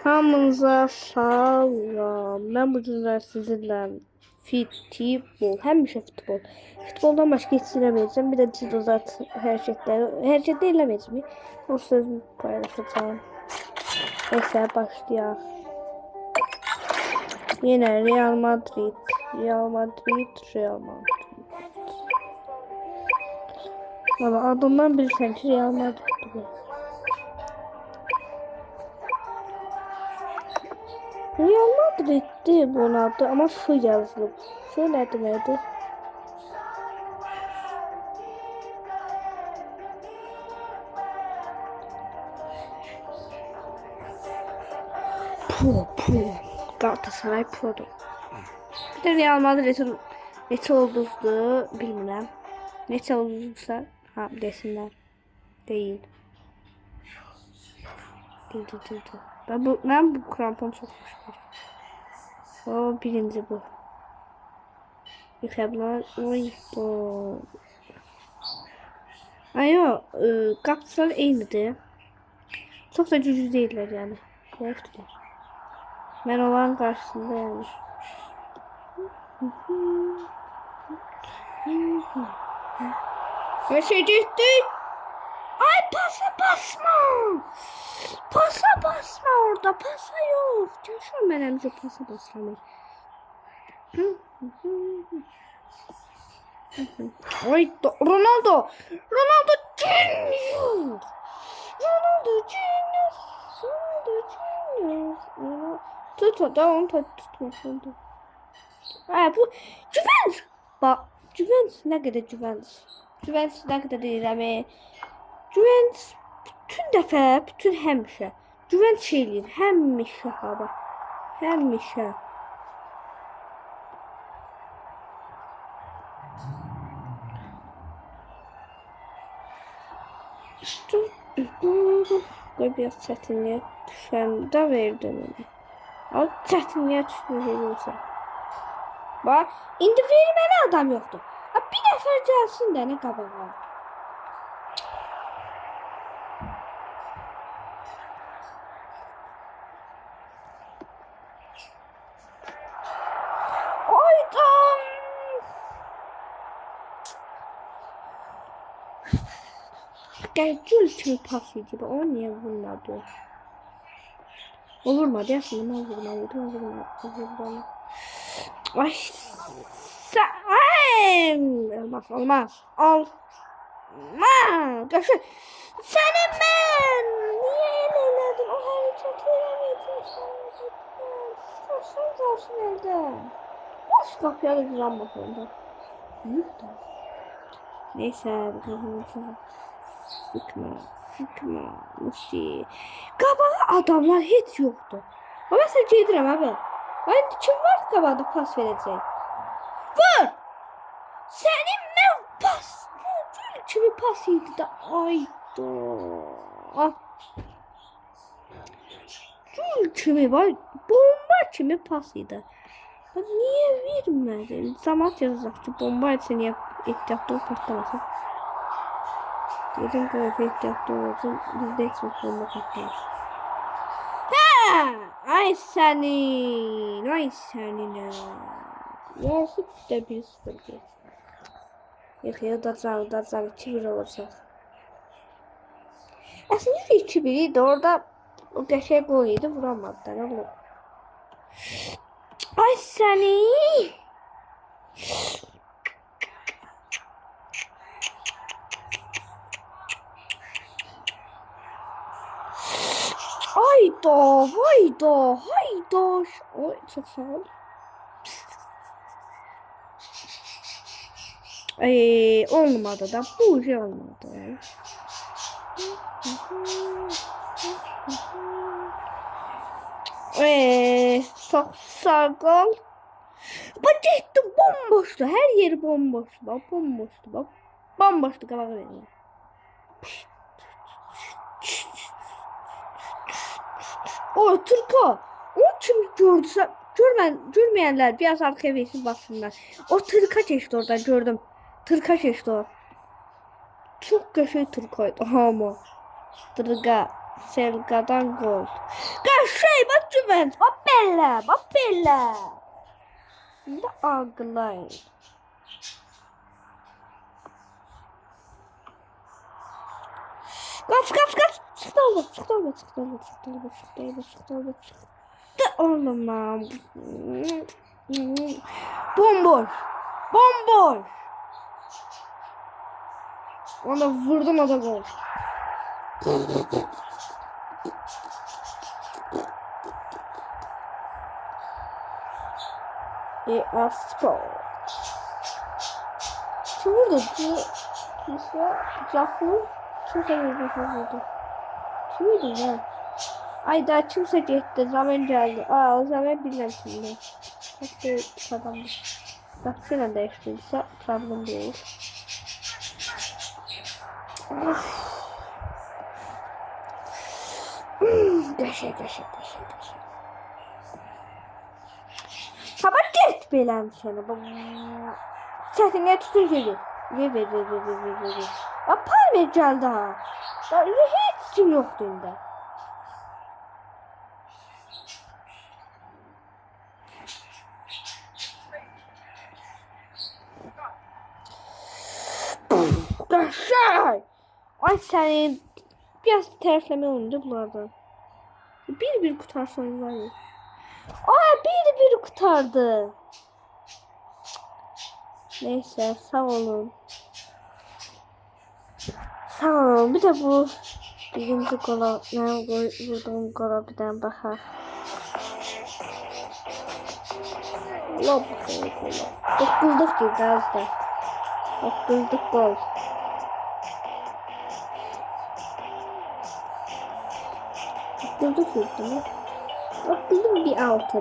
Hamınıza salam. Ben bu günler sizinle futbol, həmişə futbol. Futboldan başka hiç eləməyəcəm. Bir də cızat hərəkətlər eləməyəcəm. O sözümü paylaşacağım. Neyse başlayaq. Yine Real Madrid. Real Madrid. Valla adından bilirsən ki Real Madrid. Real Madrid'di bunun adı ama F yazılıb. F nə deməkdir? Pro. Galatasaray Pro'dur. Bir de Real Madrid'in neçə ulduzdu bilmirəm. Neçə ulduzsa ha desinlər. Değil. Değil. Ben bu krampon çok hoş. O birinci bu. Yıkablar. Ayo, kapsal eynidir. Çok da cücü değiller yani. Zayıftılar. Ben olan karşısında yani. Ve şey ciddi. Ay pasa basma. Pasa basma orada. Pasa yok. Çalışıyorum ben hem pasa basma. Ay Ronaldo. Ronaldo Junior. Tut da onu tutmasın. Ha bu Juventus. Bak Juventus ne kadar Juventus. Juventus ne kadar değil ama Juventus bütün dəfə, bütün həmişə Juventus şey eləyir. Həmişə hava. Həmişə. Qoy biraz çətinliyə düşəndə verdim onu. O çətinliyə düşməyəcəksə. Bax, indi verməli adam yoxdur. Bir nəfər gəlsin də nə qabağa. Gül kimi pas idi. O niye vurmadı? O vurmadı. Aslında ben vurmalıydı. O vurmadı. Ay. Olmaz. Olmaz. Görüşün. Senin ben. Niye eləledin? O hareketi eləmedin. Saçın olsun evde. Boş kapıya da güzel bakıyorum. Neyse. Bakalım. Sıkma. Musi. Qabağa adamlar heç yoxdur. Ama sen gedirəm abi. Ben kim var qabağda pas verəcək? Vur! Senin mən pas. Gül kimi pas idi da. Ayda. Gül kimi var. Bomba kimi pas idi. Niye vermədin? Zamat yazacaq ki bomba etsin niyə ehtiyatlı partlamasın. Dedim ki ehtiyatlı olacağım. Bizde eksik bomba patlamış. Ay senin. Yazık da 1-0 diye. Yok ya da 2-1 olacak. Aslında 2-1 idi orada o qəşəng gol idi vuramadılar oğlum. Ay seni. Hayda. Oy çok sağ ol. Olmadı da bu şey olmadı. Çok sağ ol. Bak ciddi bomboştu. Her yeri bomboştu. Bak. Bomboştu kabağa veriyor. O Turko. O kim gördüyse görmeyenler biraz arkaya versin baksınlar. O tırka geçti oradan gördüm. Tırka geçti o. Çok köşe Turko'ydu ama. Tırga. Selga'dan gol. Kaçay bak Juventus. Bak belle. Bak belle. Bir de algılayın. Kaç. Sıktı. Oğlum lan. Bomboş. Ona vurdum o da gol. Spor. Kim vurdu? Cafu. Kimdi ya? Ay daha kimse gitti. Zaman geldi. O zaman bilmem şimdi. Hatta adamdı. Baksana değiştirirse problem değil. Gaşa. Sabah git belan seni. Çetinge tutur geri. Ver. Yapar mı geldi ha? Hiç kim yok dinde. Gaşa. Ay senin biraz tersleme olunca bunlardan. Bir kurtarsanız var ya. Bir kurtardı. Neyse sağ olun. Bir de bu birinci gola vurduğum gola bir tane bakar. Allah bakayım gola. 9'luk girdi az da. 9'luk gol. Bulduk yurdumu. Bak bizim bir altı.